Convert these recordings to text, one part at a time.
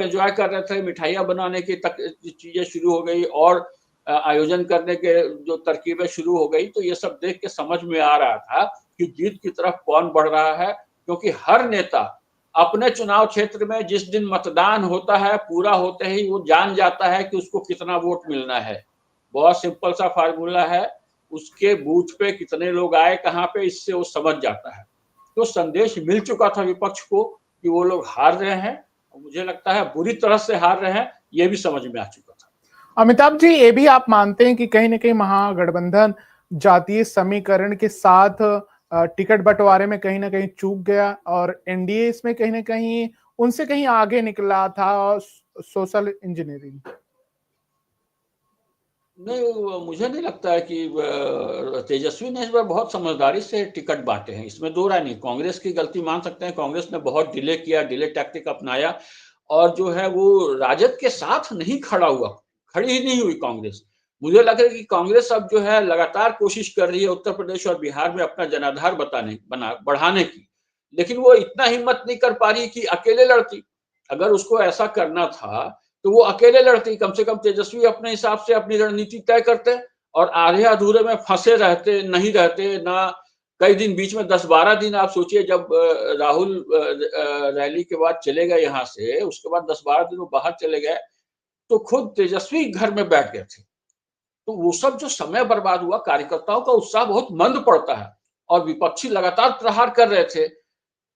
Enjoy कर रहे थे, मिठाइयाँ बनाने की तक चीज़ें शुरू हो गई और आयोजन करने के जो तरकीबें शुरू हो गई, तो ये सब देख के समझ में आ रहा था कि जीत की तरफ कौन बढ़ रहा है, क्योंकि हर नेता अपने चुनाव क्षेत्र में जिस दिन मतदान होता है, पूरा होते ही वो जान जाता है कि उसको कितना वोट मिलना है। बहुत सिंपल सा फार्मूला है, उसके बूथ पे कितने लोग आए, कहाँ पे, इससे वो समझ जाता है। तो संदेश मिल चुका था विपक्ष को कि वो लोग हार रहे हैं, और मुझे लगता है बुरी तरह से हार रहे हैं, ये भी समझ में आ चुका था। अमिताभ जी, ये भी आप मानते हैं कि कहीं न कहीं महागठबंधन जातीय समीकरण के साथ टिकट बंटवारे में कहीं न कहीं चूक गया और एनडीए इसमें कहीं न कहीं उनसे कहीं आगे निकला था और सोशल इंजीनियरिंग? नहीं, मुझे नहीं लगता है कि तेजस्वी ने इस बार बहुत समझदारी से टिकट बांटे हैं, इसमें दो राय नहीं। कांग्रेस की गलती मान सकते हैं, कांग्रेस ने बहुत डिले किया, डिले टैक्टिक अपनाया और जो है वो राजद के साथ नहीं खड़ा हुआ, खड़ी ही नहीं हुई कांग्रेस। मुझे लग रहा है कि कांग्रेस अब जो है लगातार कोशिश कर रही है उत्तर प्रदेश और बिहार में अपना जनाधार बढ़ाने की, लेकिन वो इतना हिम्मत नहीं कर पा रही कि अकेले लड़ती। अगर उसको ऐसा करना था तो वो अकेले लड़ती, कम से कम तेजस्वी अपने हिसाब से अपनी रणनीति तय करते और आधे अधूरे में फंसे रहते, नहीं रहते ना। कई दिन बीच में 10-12 दिन आप सोचिए, जब राहुल रैली के बाद चले गए यहाँ से, उसके बाद 10-12 दिन वो बाहर चले गए, तो खुद तेजस्वी घर में बैठ गए थे। तो वो सब जो समय बर्बाद हुआ, कार्यकर्ताओं का उत्साह बहुत मंद पड़ता है और विपक्षी लगातार प्रहार कर रहे थे,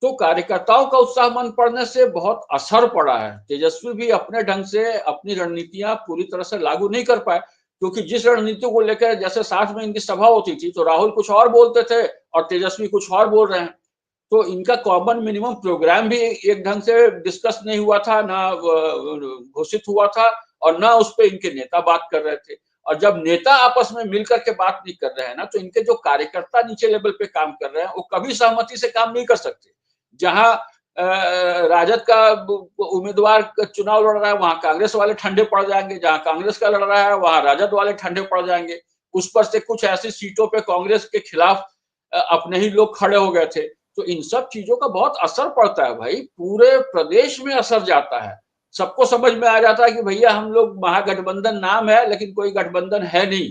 तो कार्यकर्ताओं का उत्साह मंद पड़ने से बहुत असर पड़ा है। तेजस्वी भी अपने ढंग से अपनी रणनीतियां पूरी तरह से लागू नहीं कर पाए, क्योंकि जिस रणनीति को लेकर जैसे साथ में इनकी सभा होती थी, तो राहुल कुछ और बोलते थे और तेजस्वी कुछ और बोल रहे हैं। तो इनका कॉमन मिनिमम प्रोग्राम भी एक ढंग से डिस्कस नहीं हुआ था, ना घोषित हुआ था, और ना उस पर इनके नेता बात कर रहे थे। और जब नेता आपस में मिलकर के बात नहीं कर रहे हैं ना, तो इनके जो कार्यकर्ता नीचे लेवल पे काम कर रहे हैं, वो कभी सहमति से काम नहीं कर सकते। जहां राजद का उम्मीदवार चुनाव लड़ रहा है, वहां कांग्रेस वाले ठंडे पड़ जाएंगे, जहां कांग्रेस का लड़ रहा है वहां राजद वाले ठंडे पड़ जाएंगे। उस पर से कुछ ऐसी सीटों पे कांग्रेस के खिलाफ अपने ही लोग खड़े हो गए थे। तो इन सब चीजों का बहुत असर पड़ता है भाई, पूरे प्रदेश में असर जाता है। सबको समझ में आ जाता है कि भैया हम लोग महागठबंधन नाम है, लेकिन कोई गठबंधन है नहीं।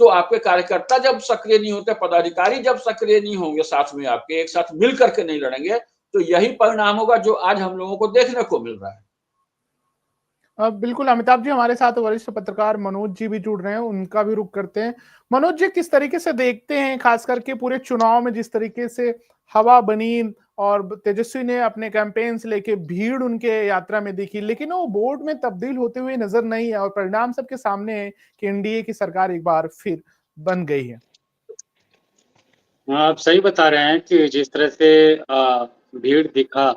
तो आपके कार्यकर्ता जब सक्रिय नहीं होते, पदाधिकारी जब सक्रिय नहीं होंगे, साथ में आपके एक साथ मिल करके नहीं लड़ेंगे, तो यही परिणाम होगा जो आज हम लोगों को देखने को मिल रहा है। बिल्कुल अमिताभ जी, हमारे साथ वरिष्ठ पत्रकार मनोज जी भी जुड़ रहे हैं, उनका भी रुख करते हैं। मनोज जी, किस तरीके से देखते हैं खास करके पूरे चुनाव में जिस तरीके से हवा बनी और तेजस्वी ने अपने कैंपेन से लेके भीड़ उनके यात्रा में दिखी, लेकिन वो बोर्ड में तब्दील होते हुए नजर नहीं है और परिणाम सबके सामने है कि एनडीए की सरकार एक बार फिर बन गई है। आप सही बता रहे हैं कि जिस तरह से भीड़ दिखा,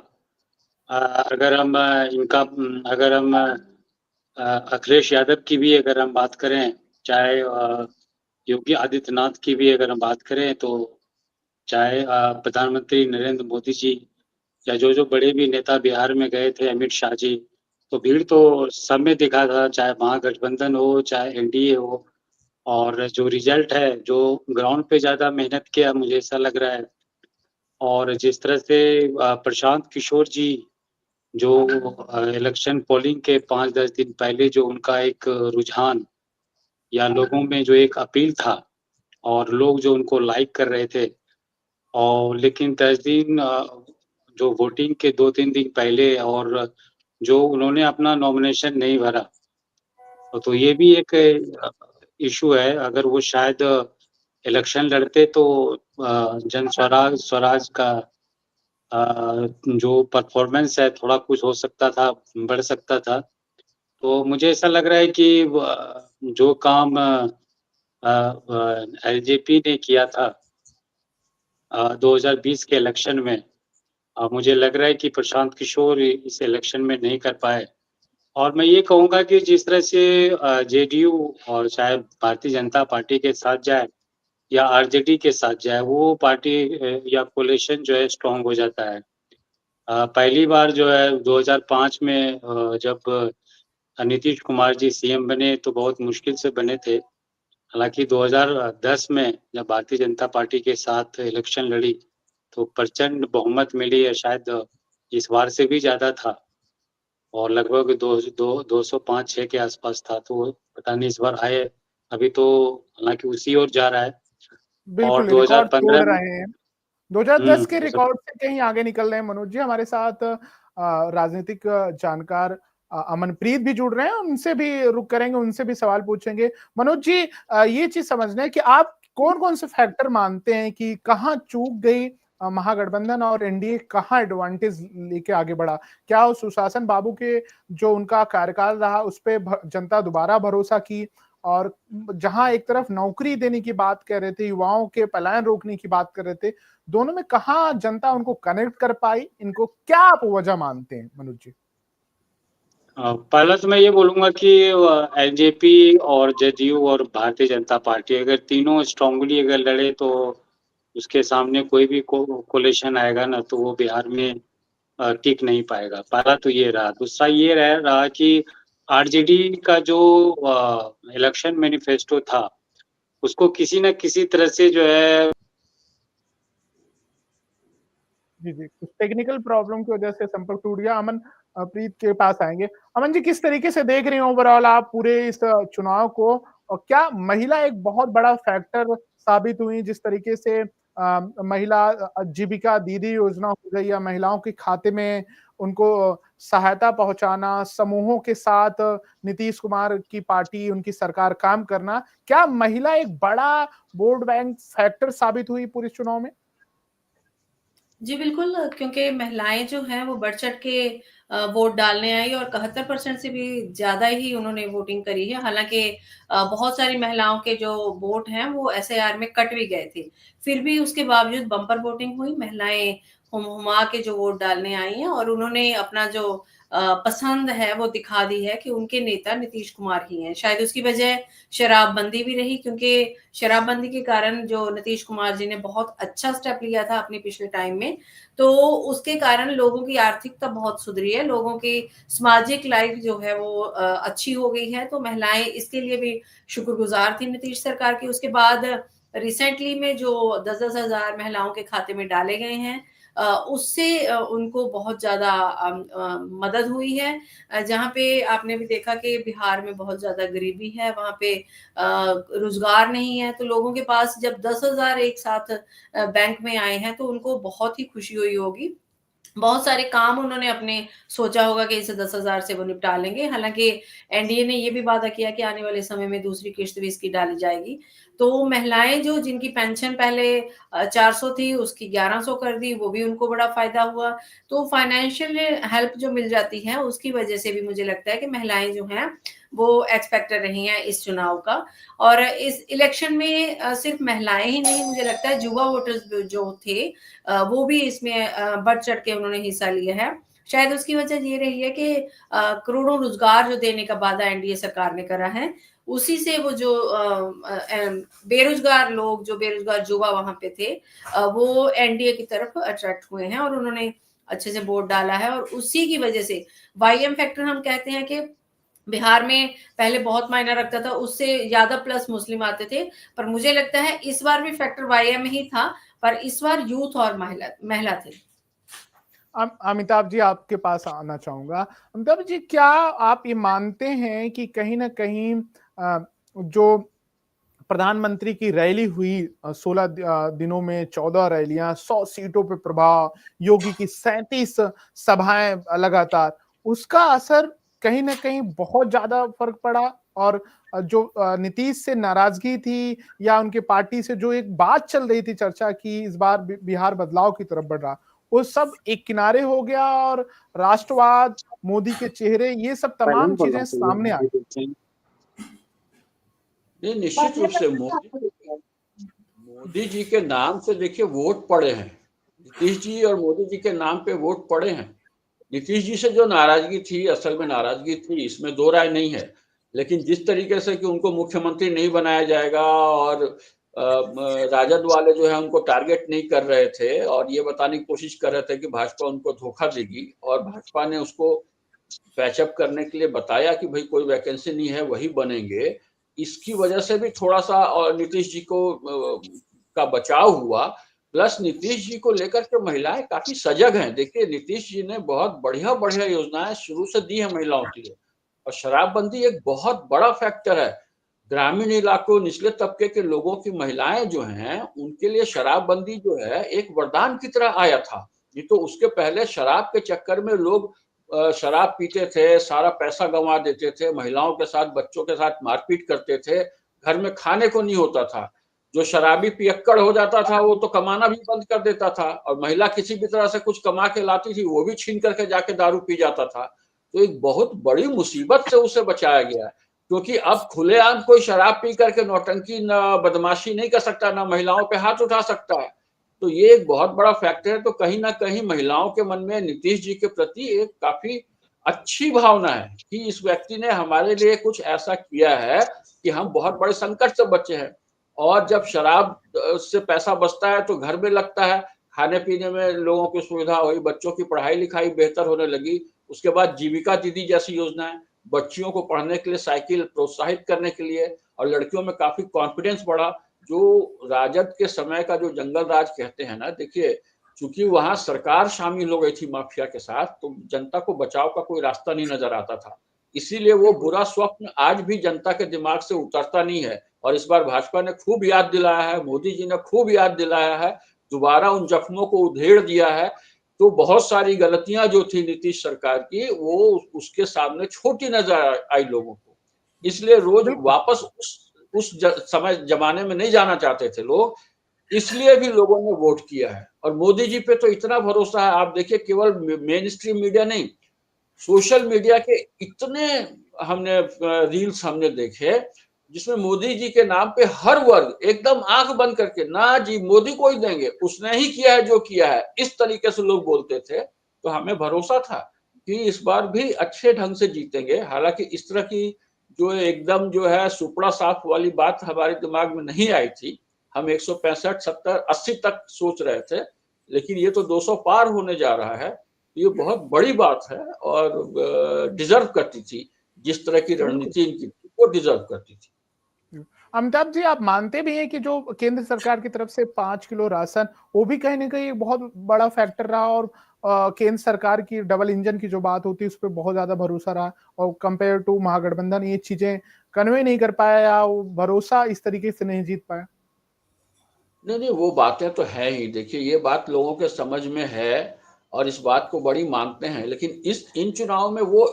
अगर हम अगर हम अखिलेश यादव की भी अगर हम बात करें, चाहे योगी आदित्यनाथ की भी अगर हम बात करें, तो चाहे प्रधानमंत्री नरेंद्र मोदी जी या जो बड़े भी नेता बिहार में गए थे, अमित शाह जी, तो भीड़ तो सब में दिखा था, चाहे महागठबंधन हो चाहे एनडीए हो। और जो रिजल्ट है, जो ग्राउंड पे ज़्यादा मेहनत किया, मुझे ऐसा लग रहा है। और जिस तरह से प्रशांत किशोर जी, जो इलेक्शन पोलिंग के 5-10 दिन पहले जो उनका एक रुझान या लोगों में जो एक अपील था और लोग जो उनको लाइक कर रहे थे, और लेकिन 10 दिन जो वोटिंग के 2-3 दिन पहले और जो उन्होंने अपना नॉमिनेशन नहीं भरा, तो ये भी एक इशू है। अगर वो शायद इलेक्शन लड़ते तो जन स्वराज का जो परफॉर्मेंस है थोड़ा कुछ हो सकता था, बढ़ सकता था। तो मुझे ऐसा लग रहा है कि जो काम एलजेपी ने किया था 2020 के इलेक्शन में, मुझे लग रहा है कि प्रशांत किशोर इस इलेक्शन में नहीं कर पाए। और मैं ये कहूँगा कि जिस तरह से जेडीयू और चाहे भारतीय जनता पार्टी के साथ जाए या आरजेडी के साथ जाए, वो पार्टी या कोलिशन जो है स्ट्रांग हो जाता है। पहली बार जो है 2005 में जब नीतीश कुमार जी सीएम बने, तो बहुत मुश्किल से बने थे। हालांकि 2010 में जब भारतीय जनता पार्टी के साथ इलेक्शन लड़ी, तो प्रचंड बहुमत मिली है, शायद इस बार से भी ज़्यादा था। और लगभग 205-6 के आसपास था, तो पता नहीं इस बार आए, अभी तो हालांकि उसी ओर जा रहा है। और बिल्कुल रिकॉर्ड 2015 तोड़ में रहे हैं। 2010 के 2000 रिकॉर्ड से कहीं आगे निकल रहे हैं मनोज जी। हमारे साथ राजनीतिक जानकार अमनप्रीत भी जुड़ रहे हैं, उनसे भी रुक करेंगे, उनसे भी सवाल पूछेंगे। मनोज जी, ये चीज समझना है कि आप कौन कौन से फैक्टर मानते हैं कि कहाँ चूक गई महागठबंधन और एनडीए कहाँ एडवांटेज लेके आगे बढ़ा? क्या उस सुशासन बाबू के जो उनका कार्यकाल रहा उस पर जनता दोबारा भरोसा की, और जहां एक तरफ नौकरी देने की बात कर रहे थे, युवाओं के पलायन रोकने की बात कर रहे थे, दोनों में कहाँ जनता उनको कनेक्ट कर पाई? इनको क्या आप वजह मानते हैं मनोज जी? पहला तो मैं ये बोलूंगा कि एलजेपी और जदयू और भारतीय जनता पार्टी अगर तीनों स्ट्रांगली अगर लड़े तो उसके सामने कोई भी कोलिशन आएगा ना, तो वो बिहार में टिक नहीं पाएगा। पहला तो ये रहा। दूसरा ये रहा कि आरजेडी का जो इलेक्शन मैनिफेस्टो था, उसको किसी न किसी तरह से जो है जी जी, कुछ टेक्निकल प्रॉब्लम की वजह से संपर्क टूट गया। अमन प्रीत के पास आएंगे। अमन जी, किस तरीके से देख रहे हैं ओवरऑल आप पूरे इस चुनाव को, और क्या महिला एक बहुत बड़ा फैक्टर साबित हुई? जिस तरीके से महिला जीविका दीदी योजना हो गई, या महिलाओं के खाते में उनको सहायता पहुंचाना, समूहों के साथ नीतीश कुमार की पार्टी, उनकी सरकार काम करना, क्या महिला एक बड़ा वोट बैंक फैक्टर साबित हुई पूरे चुनाव में? जी, बिल्कुल, क्योंकि महिलाएँ जो हैं वो बढ़-चढ़ के वोट डालने आई और 71% से भी ज़्यादा ही उन्होंने वोटिंग करी है। हालाँकि बहुत सारी महिलाओं के जो वोट हैं वो एसआईआर में कट भी गए थे। फिर भी उसके बावजूद बम्पर वोटिंग हुई, महिलाएँ हुम-हुमा के जो वोट डालने आई हैं और उन्होंने अपना जो पसंद है वो दिखा दी है कि उनके नेता नीतीश कुमार ही हैं। शायद उसकी वजह शराबबंदी भी रही, क्योंकि शराबबंदी के कारण जो नीतीश कुमार जी ने बहुत अच्छा स्टेप लिया था अपने पिछले टाइम में, तो उसके कारण लोगों की आर्थिकता बहुत सुधरी है, लोगों की सामाजिक लाइफ जो है वो अच्छी हो गई है, तो महिलाएँ इसके लिए भी शुक्रगुज़ार थी नीतीश सरकार की। उसके बाद रिसेंटली में जो 10-10 हज़ार महिलाओं के खाते में डाले गए हैं, उससे उनको बहुत ज़्यादा मदद हुई है। जहाँ पे आपने भी देखा कि बिहार में बहुत ज़्यादा गरीबी है, वहाँ पे रोज़गार नहीं है, तो लोगों के पास जब 10,000 एक साथ बैंक में आए हैं, तो उनको बहुत ही खुशी हुई होगी। बहुत सारे काम उन्होंने अपने सोचा होगा कि इसे 10,000 से वो निपटा लेंगे। हालाँकि एनडीए ने ये भी वादा किया कि आने वाले समय में दूसरी किश्त भी इसकी डाली जाएगी। तो महिलाएँ जो जिनकी पेंशन पहले 400 थी, उसकी 1100 कर दी, वो भी उनको बड़ा फ़ायदा हुआ। तो फाइनेंशियल हेल्प जो मिल जाती है, उसकी वजह से भी मुझे लगता है कि महिलाएँ जो हैं, वो एक्सपेक्टर रही हैं इस चुनाव का। और इस इलेक्शन में सिर्फ़ महिलाएँ ही नहीं, मुझे लगता है युवा वोटर्स जो थे वो भी इसमें बढ़-चढ़ के उन्होंने हिस्सा लिया है। शायद उसकी वजह ये रही है कि करोड़ों रोज़गार जो देने का वादा एनडीए सरकार ने करा है, उसी से वो जो बेरोज़गार लोग, जो बेरोज़गार युवा वहाँ पे थे, वो एनडीए की तरफ अट्रैक्ट हुए हैं और उन्होंने अच्छे से वोट डाला है और उसी की वजह से वाईएम फैक्टर हम कहते हैं कि बिहार में पहले बहुत मायना रखता था, उससे ज़्यादा प्लस मुस्लिम आते थे, पर मुझे लगता है इस बार भी फैक्टर वाईएम ही था, पर इस बार यूथ और महिला महिला थे। अमिताभ जी, आपके पास आना चाहूंगा। अमिताभ जी, क्या आप ये मानते हैं कि कहीं ना कहीं जो प्रधानमंत्री की रैली हुई 16 दिनों में 14 रैलियां, 100 सीटों पे प्रभाव, योगी की 37 सभाएं लगातार, उसका असर कहीं ना कहीं बहुत ज्यादा फर्क पड़ा? और जो नीतीश से नाराजगी थी, या उनके पार्टी से जो एक बात चल रही थी चर्चा की इस बार बिहार बदलाव की तरफ बढ़ रहा, वो सब एक किनारे हो गया और राष्ट्रवाद, मोदी के चेहरे, ये सब पहले ही तमाम बोलना चीजें सामने आ चाहिए। नहीं, निश्चित रूप से मोदी जी के नाम से देखिए वोट पड़े हैं। नीतीश जी और मोदी जी के नाम पे वोट पड़े हैं। नीतीश जी से जो नाराजगी थी, असल में नाराजगी थी, इसमें दो राय नहीं है। लेकिन जिस तरीके से कि उनको मुख्यमंत्री नहीं बनाया जाएगा और राजद वाले जो है उनको टारगेट नहीं कर रहे थे और ये बताने की कोशिश कर रहे थे कि भाजपा उनको धोखा देगी, और भाजपा ने उसको पैचअप करने के लिए बताया कि भाई कोई वैकेंसी नहीं है, वही बनेंगे। इसकी वजह से भी थोड़ा सा और नीतीश जी को का बचाव हुआ। प्लस नीतीश जी को लेकर के महिलाएं काफी सजग हैं। देखिए नीतीश जी ने बहुत बढ़िया बढ़िया योजनाएं शुरू से दी है महिलाओं के लिए, और शराबबंदी एक बहुत बड़ा फैक्टर है। ग्रामीण इलाकों, निचले तबके के लोगों की महिलाएं जो हैं, उनके लिए शराबबंदी जो है एक वरदान की तरह आया था। नहीं तो उसके पहले शराब के चक्कर में लोग शराब पीते थे, सारा पैसा गंवा देते थे, महिलाओं के साथ, बच्चों के साथ मारपीट करते थे, घर में खाने को नहीं होता था। जो शराबी पियक्कड़ हो जाता था वो तो कमाना भी बंद कर देता था, और महिला किसी भी तरह से कुछ कमा के लाती थी, वो भी छीन करके जाके दारू पी जाता था। तो एक बहुत बड़ी मुसीबत से उसे बचाया गया है, क्योंकि अब खुलेआम कोई शराब पी करके नौटंकी न बदमाशी नहीं कर सकता, ना महिलाओं पे हाथ उठा सकता है। तो ये एक बहुत बड़ा फैक्टर है। तो कहीं ना कहीं महिलाओं के मन में नीतीश जी के प्रति एक काफी अच्छी भावना है कि इस व्यक्ति ने हमारे लिए कुछ ऐसा किया है कि हम बहुत बड़े संकट से बचे हैं। और जब शराब से पैसा बचता है तो घर में लगता है, खाने पीने में लोगों की सुविधा हुई, बच्चों की पढ़ाई लिखाई बेहतर होने लगी। उसके बाद जीविका दीदी जैसी योजनाएं, बच्चियों को पढ़ने के लिए साइकिल प्रोत्साहित करने के लिए, और लड़कियों में काफी कॉन्फिडेंस बढ़ा। जो राजद के समय का जो जंगल राज कहते हैं ना, देखिए चूंकि वहां सरकार शामिल हो गई थी माफिया के साथ, तो जनता को बचाव का कोई रास्ता नहीं नजर आता था। इसीलिए वो बुरा स्वप्न आज भी जनता के दिमाग से उतरता नहीं है। और इस बार भाजपा ने खूब याद दिलाया है, मोदी जी ने खूब याद दिलाया है, दोबारा उन जख्मों को उधेड़ दिया है। तो बहुत सारी गलतियां जो थी नीतीश सरकार की, वो उसके सामने छोटी नजर आई लोगों को। इसलिए रोज बिल्कुल। वापस उस समय जमाने में नहीं जाना चाहते थे लोग, इसलिए भी लोगों ने वोट किया है। और मोदी जी पे तो इतना भरोसा है, आप देखिए केवल मेन स्ट्रीम मीडिया नहीं, सोशल मीडिया के इतने हमने रील्स हमने देखे जिसमें मोदी जी के नाम पे हर वर्ग एकदम आंख बंद करके, ना जी मोदी को ही देंगे, उसने ही किया है जो किया है, इस तरीके से लोग बोलते थे। तो हमें भरोसा था कि इस बार भी अच्छे ढंग से जीतेंगे। हालांकि इस तरह की जो एकदम जो है सुपड़ा साफ वाली बात हमारे दिमाग में नहीं आई थी। हम 165, 70, 80 तक सोच रहे थे, लेकिन ये तो 200 पार होने जा रहा है। ये बहुत बड़ी बात है और डिजर्व करती थी, जिस तरह की बिल्कुल। रणनीति इनकी थी वो डिजर्व करती थी। अमिताभ जी, आप मानते भी हैं कि जो केंद्र सरकार की तरफ से 5 किलो राशन, वो भी कहीं न कहीं एक बहुत बड़ा फैक्टर रहा, और केंद्र सरकार की डबल इंजन की जो बात होती है, उस पे बहुत ज़्यादा भरोसा रहा, और कंपेयर टू महागठबंधन ये चीज़ें कन्वे नहीं कर पाया, या वो भरोसा इस तरीके से नहीं जीत पाया? नहीं, नहीं, वो बातें तो है ही। देखिए ये बात लोगों के समझ में है और इस बात को बड़ी मानते हैं, लेकिन इन चुनाव में वो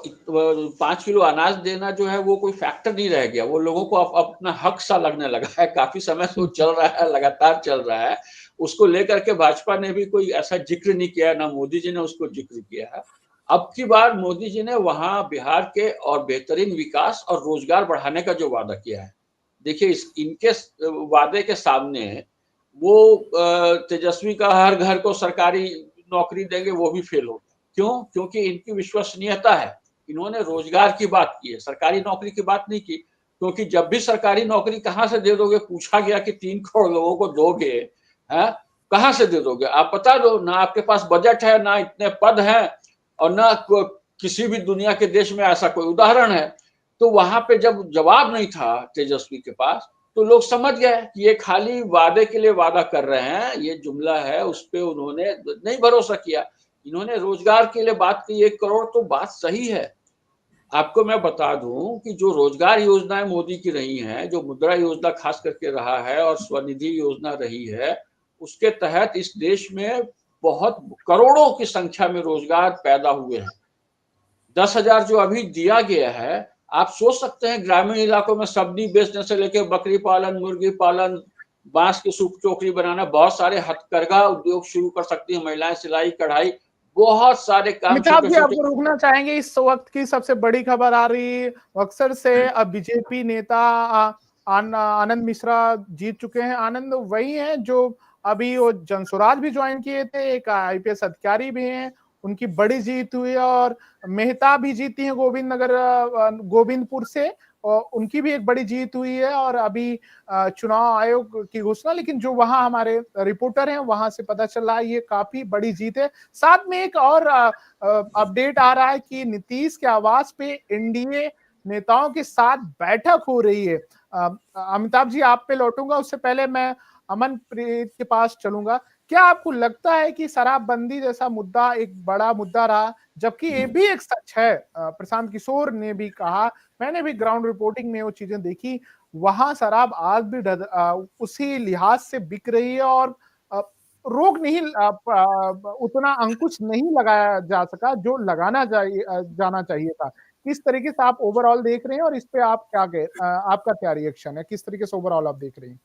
5 किलो अनाज देना जो है वो कोई फैक्टर नहीं रह गया। वो लोगों को अपना हक सा लगने लगा है। काफी समय से वो चल रहा है, लगातार चल रहा है। उसको लेकर के भाजपा ने भी कोई ऐसा जिक्र नहीं किया, ना मोदी जी ने उसको जिक्र किया है। अब की बार मोदी जी ने वहां बिहार के और बेहतरीन विकास और रोजगार बढ़ाने का जो वादा किया है, देखिए इनके वादे के सामने वो तेजस्वी का हर घर को सरकारी नौकरी देंगे, वो भी फेल हो गया। क्यों? क्योंकि इनकी विश्वसनीयता है। इन्होंने रोजगार की बात की है, सरकारी नौकरी की बात नहीं की। क्योंकि जब भी सरकारी नौकरी कहां से दे दोगे, पूछा गया कि 3 करोड़ लोगों को दोगे, है कहां से दे दोगे, आप बता दो। ना आपके पास बजट है, ना इतने पद हैं, और ना किसी भी दुनिया के देश में ऐसा कोई उदाहरण है। तो वहां पे जब जवाब नहीं था तेजस्वी के पास, तो लोग समझ गए कि ये खाली वादे के लिए वादा कर रहे हैं, ये जुमला है, उस पर उन्होंने नहीं भरोसा किया। इन्होंने रोजगार के लिए बात की 1 करोड़, तो बात सही है। आपको मैं बता दूं कि जो रोजगार योजनाएं मोदी की रही हैं, जो मुद्रा योजना खास करके रहा है और स्वनिधि योजना रही है, उसके तहत इस देश में बहुत करोड़ों की संख्या में रोजगार पैदा हुए हैं। 10,000 जो अभी दिया गया है, आप सोच सकते हैं ग्रामीण इलाकों में सब्जी बेचने से लेकर बकरी पालन, मुर्गी पालन, बांस की सूप टोकरी बनाना, बहुत सारे हथकरघा उद्योग शुरू कर सकती हैं महिलाएं, सिलाई कढ़ाई, बहुत सारे काम अमिताभ छोटे जी, छोटे। आपको रोकना चाहेंगे, इस वक्त की सबसे बड़ी खबर आ रही है अक्सर से, अब बीजेपी नेता आनंद मिश्रा जीत चुके हैं। आनंद वही हैं जो अभी वो जनसुराज भी ज्वाइन किए थे, एक आईपीएस अधिकारी भी हैं, उनकी बड़ी जीत हुई है, और मेहता भी जीती हैं गोविंदपुर से, और उनकी भी एक बड़ी जीत हुई है, और अभी चुनाव आयोग की घोषणा। लेकिन जो वहां हमारे रिपोर्टर हैं, वहां से पता चल रहा है ये काफी बड़ी जीत है। साथ में एक और अपडेट आ रहा है कि नीतीश के आवास पे एनडीए नेताओं के साथ बैठक हो रही है। अमिताभ जी, आप पे लौटूंगा, उससे पहले मैं अमनप्रीत के पास चलूंगा। क्या आपको लगता है कि शराबबंदी जैसा मुद्दा एक बड़ा मुद्दा रहा, जबकि ये भी एक सच है, प्रशांत किशोर ने भी कहा, मैंने भी ग्राउंड रिपोर्टिंग में वो चीजें देखी, वहां शराब आज भी उसी लिहाज से बिक रही है और रोक नहीं, उतना अंकुश नहीं लगाया जा सका जो लगाना जाना चाहिए था। किस तरीके से आप ओवरऑल देख रहे हैं और इस पे आप आपका क्या रिएक्शन है, किस तरीके से ओवरऑल आप देख रहे हैं?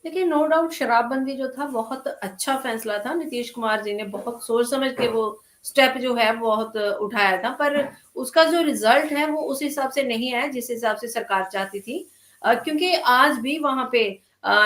देखिए, नो डाउट शराबबंदी जो था बहुत अच्छा फैसला था। नीतीश कुमार जी ने बहुत सोच समझ के वो स्टेप जो है बहुत उठाया था, पर उसका जो रिजल्ट है वो उस हिसाब से नहीं आया जिस हिसाब से सरकार चाहती थी। क्योंकि आज भी वहां पे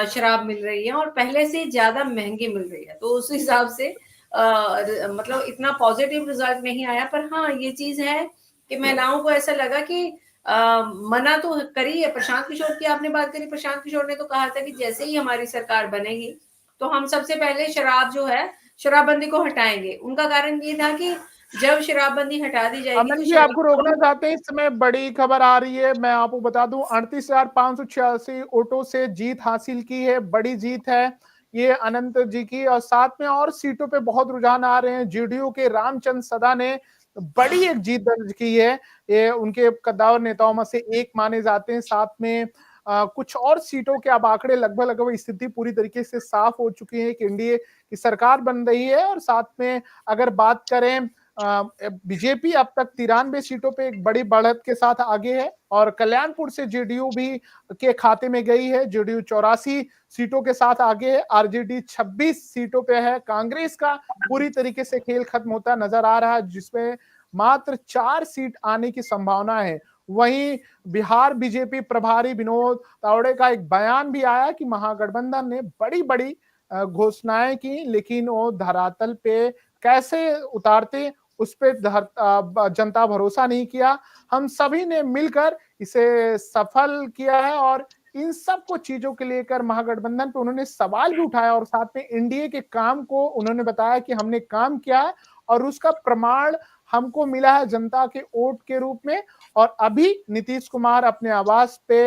शराब मिल रही है और पहले से ज्यादा महंगी मिल रही है, तो उस हिसाब से मतलब इतना पॉजिटिव रिजल्ट नहीं आया। पर हाँ, ये चीज है कि महिलाओं को ऐसा लगा कि मना तो करी है। प्रशांत किशोर की आपने बात करी, प्रशांत किशोर ने तो कहा था कि जैसे ही हमारी सरकार बनेगी तो हम सबसे पहले शराब जो है, शराबबंदी को हटाएंगे। उनका कारण ये था कि जब शराबबंदी हटा दी जाएगी अमन तो जी, आपको रोकना चाहते हैं, इस समय बड़ी खबर आ रही है, मैं आपको बता दूं 38,586 वोटों से जीत हासिल की है, बड़ी जीत है ये अनंत जी की। और साथ में और सीटों पे बहुत रुझान आ रहे हैं। जेडीयू के रामचंद्र सदा ने बड़ी एक जीत दर्ज की है, ये उनके कद्दावर नेताओं में से एक माने जाते हैं। साथ में कुछ और सीटों के अब आंकड़े लगभग स्थिति पूरी तरीके से साफ हो चुकी है कि एनडीए की सरकार बन रही है। और साथ में अगर बात करें, बीजेपी अब तक 93 सीटों पे एक बड़ी बढ़त के साथ आगे है और कल्याणपुर से जेडीयू भी के खाते में गई है। जेडीयू 84 सीटों के साथ आगे है, आरजेडी 26 सीटों पे है। कांग्रेस का पूरी तरीके से खेल खत्म होता नजर आ रहा है, जिसमें मात्र 4 सीट आने की संभावना है। वहीं बिहार बीजेपी प्रभारी विनोद तावड़े का एक बयान भी आया कि महागठबंधन ने बड़ी बड़ी घोषणाएं की, लेकिन वो धरातल पे कैसे उतारते उस पे जनता भरोसा नहीं किया। हम सभी ने मिलकर इसे सफल किया है और इन सब को चीजों के लेकर महागठबंधन पे उन्होंने सवाल भी उठाया और साथ में एनडीए के काम को उन्होंने बताया कि हमने काम किया है और उसका प्रमाण हमको मिला है जनता के वोट के रूप में। और अभी नीतीश कुमार अपने आवास पे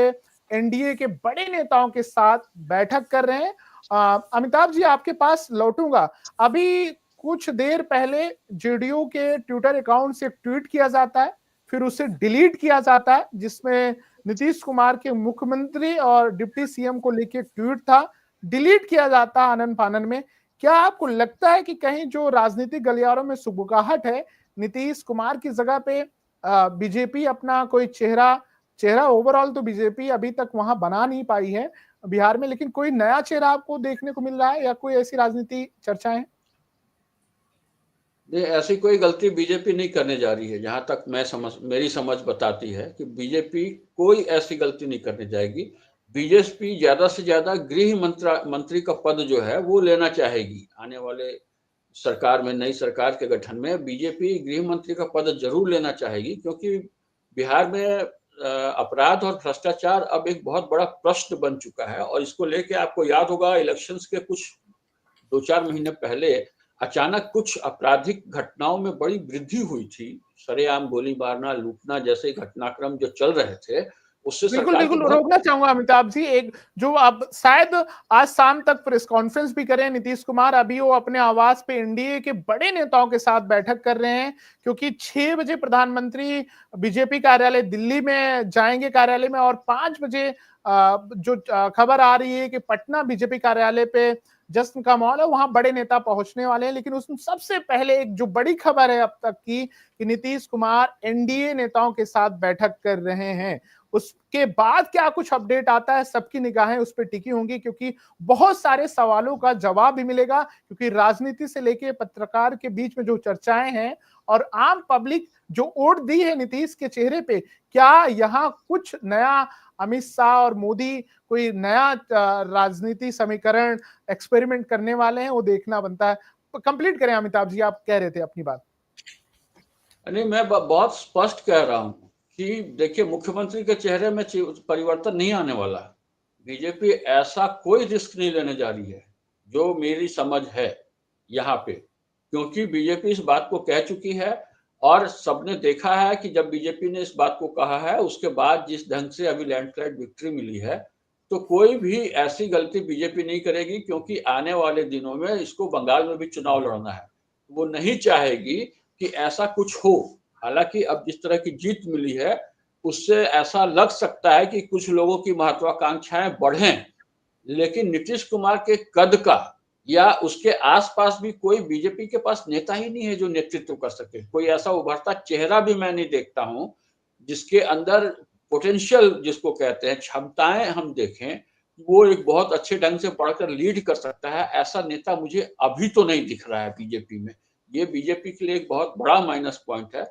एनडीए के बड़े नेताओं के साथ बैठक कर रहे हैं। अमिताभ जी, आपके पास लौटूंगा। अभी कुछ देर पहले जेडीयू के ट्विटर अकाउंट से एक ट्वीट किया जाता है, फिर उसे डिलीट किया जाता है, जिसमें नीतीश कुमार के मुख्यमंत्री और डिप्टी सीएम को लेकर ट्वीट था, डिलीट किया जाता है आनन फानन में। क्या आपको लगता है कि कहीं जो राजनीतिक गलियारों में सुगबुगाहट है, नीतीश कुमार की जगह पे बीजेपी अपना कोई चेहरा ओवरऑल तो बीजेपी अभी तक वहां बना नहीं पाई है बिहार में, लेकिन कोई नया चेहरा आपको देखने को मिल रहा है या कोई ऐसी राजनीति चर्चाएं? नहीं, ऐसी कोई गलती बीजेपी नहीं करने जा रही है। जहां तक मेरी समझ बताती है कि बीजेपी कोई ऐसी गलती नहीं करने जाएगी। बीजेपी ज्यादा से ज्यादा गृह मंत्री का पद जो है वो लेना चाहेगी। आने वाले सरकार में, नई सरकार के गठन में बीजेपी गृह मंत्री का पद जरूर लेना चाहेगी, क्योंकि बिहार में अपराध और भ्रष्टाचार अब एक बहुत बड़ा प्रश्न बन चुका है। और इसको लेके आपको याद होगा, इलेक्शंस के कुछ 2-4 महीने पहले अचानक कुछ आपराधिक घटनाओं में बड़ी वृद्धि हुई थी। सरेआम गोली मारना, लूटना जैसे घटनाक्रम जो चल रहे थे, उससे बिल्कुल सरकार की बिल्कुल, बहुत रोकना चाहूंगा अमिताभ जी, एक जो अब शायद आज शाम तक प्रेस कॉन्फ्रेंस भी करें नीतीश कुमार, अभी वो अपने आवास पे एनडीए के बड़े नेताओं के साथ बैठक कर रहे हैं, क्योंकि 6 बजे प्रधानमंत्री बीजेपी कार्यालय दिल्ली में जाएंगे कार्यालय में, और 5 बजे जो खबर आ रही है कि पटना बीजेपी कार्यालय पे जश्न का माहौल है, वहां बड़े नेता पहुंचने वाले हैं। लेकिन उसमें सबसे पहले एक जो बड़ी खबर है अब तक की, कि नीतीश कुमार एनडीए नेताओं के साथ बैठक कर रहे हैं। उसके बाद क्या कुछ अपडेट आता है, सबकी निगाहें उस पर टिकी होंगी, क्योंकि बहुत सारे सवालों का जवाब भी मिलेगा। क्योंकि राजनीति से लेके पत्रकार के बीच में जो चर्चाएं हैं और आम पब्लिक जो वोट दी है नीतीश के चेहरे पे, क्या यहाँ कुछ नया अमित शाह और मोदी कोई नया राजनीति समीकरण एक्सपेरिमेंट करने वाले हैं, वो देखना बनता है। कंप्लीट करें अमिताभ जी, आप कह रहे थे अपनी बात। नहीं, मैं बहुत स्पष्ट कह रहा हूं कि देखिए, मुख्यमंत्री के चेहरे में परिवर्तन नहीं आने वाला। बीजेपी ऐसा कोई रिस्क नहीं लेने जा रही है, जो मेरी समझ है यहाँ पे। क्योंकि बीजेपी इस बात को कह चुकी है और सबने देखा है कि जब बीजेपी ने इस बात को कहा है, उसके बाद जिस ढंग से अभी लैंडस्लाइड विक्ट्री मिली है, तो कोई भी ऐसी गलती बीजेपी नहीं करेगी, क्योंकि आने वाले दिनों में इसको बंगाल में भी चुनाव लड़ना है। वो नहीं चाहेगी कि ऐसा कुछ हो। हालांकि अब जिस तरह की जीत मिली है, उससे ऐसा लग सकता है कि कुछ लोगों की महत्वाकांक्षाएं बढ़ें, लेकिन नीतीश कुमार के कद का या उसके आसपास भी कोई बीजेपी के पास नेता ही नहीं है जो नेतृत्व कर सके। कोई ऐसा उभरता चेहरा भी मैं नहीं देखता हूं जिसके अंदर पोटेंशियल, जिसको कहते हैं क्षमताएं, हम देखें वो एक बहुत अच्छे ढंग से पढ़कर लीड कर सकता है। ऐसा नेता मुझे अभी तो नहीं दिख रहा है बीजेपी में। ये बीजेपी के लिए एक बहुत बड़ा माइनस पॉइंट है।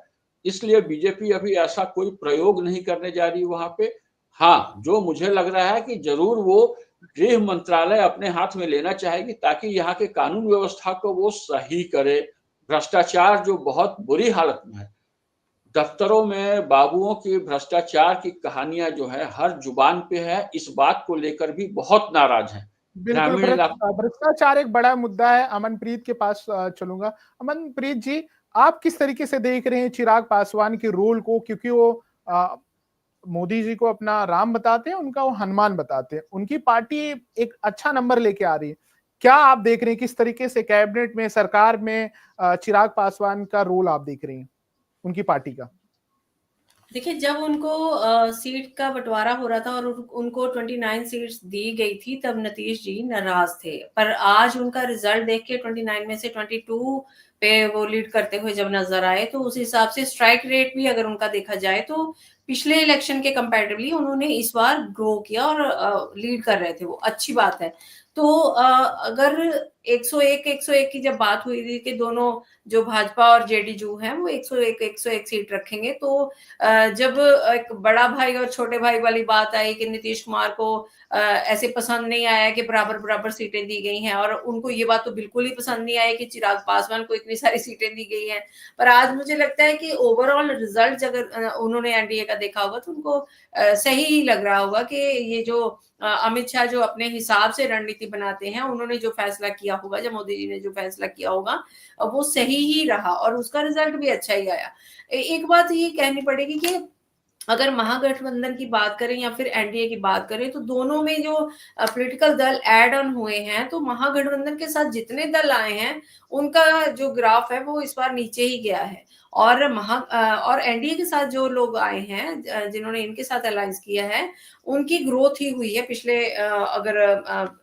इसलिए बीजेपी अभी ऐसा कोई प्रयोग नहीं करने जा रही वहां पे। हाँ, जो मुझे लग रहा है कि जरूर वो गृह मंत्रालय अपने हाथ में लेना चाहेगी, ताकि यहाँ के कानून व्यवस्था को वो सही करे। भ्रष्टाचार जो बहुत बुरी हालत में है, दफ्तरों में बाबुओं की भ्रष्टाचार की कहानियां जो है हर जुबान पे है, इस बात को लेकर भी बहुत नाराज हैं बिल्कुल, ग्रामीण इलाकों। भ्रष्टाचार एक बड़ा मुद्दा है। अमनप्रीत के पास चलूंगा। अमनप्रीत जी, आप किस तरीके से देख रहे हैं चिराग पासवान के रोल को? क्योंकि वो मोदी जी को अपना राम बताते हैं, उनका वो हनुमान बताते हैं। उनकी पार्टी एक अच्छा नंबर लेके आ रही है। क्या आप देख रहे हैं, किस तरीके से कैबिनेट में, सरकार में चिराग पासवान का रोल आप देख रही हैं, उनकी पार्टी का? देखिए, जब उनको सीट का बंटवारा हो रहा था और उनको 29 सीट्स दी गई थी, तब नीतीश जी नाराज थे। पर आज उनका रिजल्ट देख के 29 में से 22 पे वो लीड करते हुए जब नजर आए, तो उस हिसाब से स्ट्राइक रेट भी अगर उनका देखा जाए तो पिछले इलेक्शन के कंपैरेटिवली उन्होंने इस बार ग्रो किया और लीड कर रहे थे, वो अच्छी बात है। तो अगर 101 की जब बात हुई थी कि दोनों जो भाजपा और जेडीयू हैं वो 101 सीट रखेंगे, तो जब एक बड़ा भाई और छोटे भाई वाली बात आई कि नीतीश कुमार को ऐसे पसंद नहीं आया कि बराबर बराबर सीटें दी गई हैं, और उनको ये बात तो बिल्कुल ही पसंद नहीं आई कि चिराग पासवान को इतनी सारी सीटें दी गई हैं। पर आज मुझे लगता है कि ओवरऑल रिजल्ट अगर उन्होंने एनडीए का देखा होगा तो उनको सही ही लग रहा होगा कि ये जो अमित शाह जो अपने हिसाब से रणनीति बनाते हैं, उन्होंने जो फैसला किया होगा, जब मोदी जी ने जो फैसला किया होगा, वो सही ही रहा और उसका रिजल्ट भी अच्छा ही आया। एक बात ये कहनी पड़ेगी कि अगर महागठबंधन की बात करें या फिर एनडीए की बात करें, तो दोनों में जो पॉलिटिकल दल ऐड ऑन हुए हैं, तो महागठबंधन के साथ जितने दल आए हैं, उनका जो ग्राफ है वो इस बार नीचे ही गया है। और और एनडीए के साथ जो लोग आए हैं, जिन्होंने इनके साथ अलायंस किया है, उनकी ग्रोथ ही हुई है पिछले अगर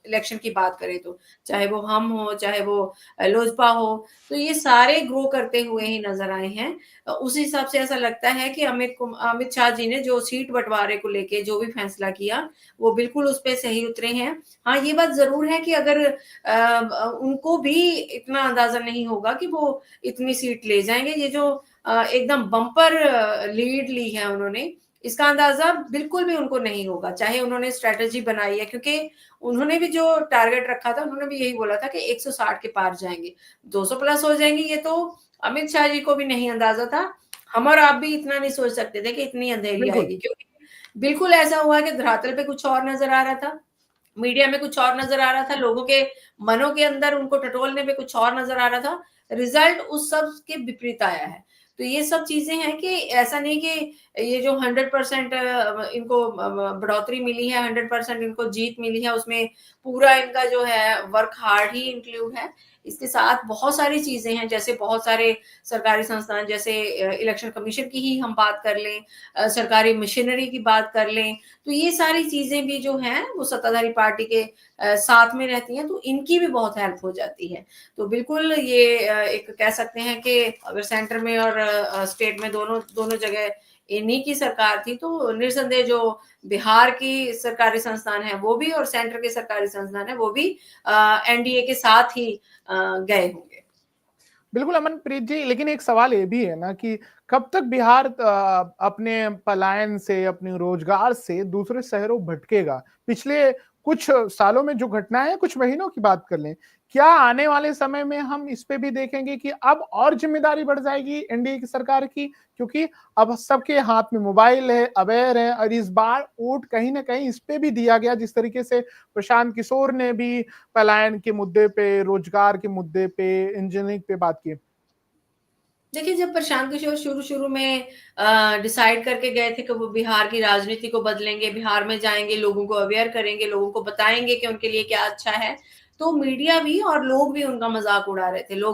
इलेक्शन की बात करें तो, चाहे वो हम हो, चाहे वो लोजपा हो, तो ये सारे ग्रो करते हुए ही नजर आए हैं। उस हिसाब से ऐसा लगता है कि अमित शाह जी ने जो सीट बंटवारे को लेके जो भी फैसला किया, वो बिल्कुल उस पे सही उतरे हैं। हाँ, ये बात जरूर है कि अगर उनको भी इतना अंदाजा नहीं होगा कि वो इतनी सीट ले जाएंगे। ये जो एकदम बम्पर लीड ली है उन्होंने, इसका अंदाजा बिल्कुल भी उनको नहीं होगा, चाहे उन्होंने स्ट्रेटेजी बनाई है, क्योंकि उन्होंने भी जो टारगेट रखा था, उन्होंने भी यही बोला था कि 160 के पार जाएंगे, 200 प्लस हो जाएंगे। ये तो अमित शाह जी को भी नहीं अंदाजा था। हम और आप भी इतना नहीं सोच सकते थे कि इतनी अंधेरी आएगी, क्योंकि बिल्कुल ऐसा हुआ कि धरातल पे कुछ और नजर आ रहा था, मीडिया में कुछ और नजर आ रहा था, लोगों के मनों के अंदर उनको टटोलने पे कुछ और नजर आ रहा था। रिजल्ट उस सब के विपरीत आया है। तो ये सब चीजें हैं कि ऐसा नहीं कि ये जो 100% इनको बढ़ोतरी मिली है, 100% इनको जीत मिली है, उसमें पूरा इनका जो है वर्क हार्ड ही इंक्लूड है। इसके साथ बहुत सारी चीजें हैं, जैसे बहुत सारे सरकारी संस्थान, जैसे इलेक्शन कमीशन की ही हम बात कर लें, सरकारी मशीनरी की बात कर लें, तो ये सारी चीजें भी जो हैं वो सत्ताधारी पार्टी के साथ में रहती हैं, तो इनकी भी बहुत हेल्प हो जाती है। तो बिल्कुल ये एक कह सकते हैं कि अगर सेंटर में और स्टेट में दोनों जगह इन्हीं की सरकार थी, तो निर्संदेह जो बिहार की सरकारी संस्थान है वो भी और सेंटर के सरकारी संस्थान है वो भी एनडीए के साथ ही गए होंगे। बिल्कुल अमनप्रीत जी, लेकिन एक सवाल ये भी है ना कि कब तक बिहार अपने पलायन से, अपने रोजगार से दूसरे शहरों भटकेगा? पिछले कुछ सालों में जो घटनाएं हैं, कुछ महीनों की बात कर लें, क्या आने वाले समय में हम इस पे भी देखेंगे कि अब और जिम्मेदारी बढ़ जाएगी एनडीए की सरकार की? क्योंकि अब सबके हाथ में मोबाइल है, अवेयर है, और इस बार वोट कहीं ना कहीं इस पे भी दिया गया, जिस तरीके से प्रशांत किशोर ने भी पलायन के मुद्दे पे, रोजगार के मुद्दे पे, इंजीनियरिंग पे बात की। देखिए, जब प्रशांत किशोर शुरू-शुरू में डिसाइड करके गए थे कि वो बिहार की राजनीति को बदलेंगे, बिहार में जाएँगे, लोगों को अवेयर करेंगे, लोगों को बताएँगे कि उनके लिए क्या अच्छा है, तो मीडिया भी और लोग भी उनका मज़ाक उड़ा रहे थे। लोग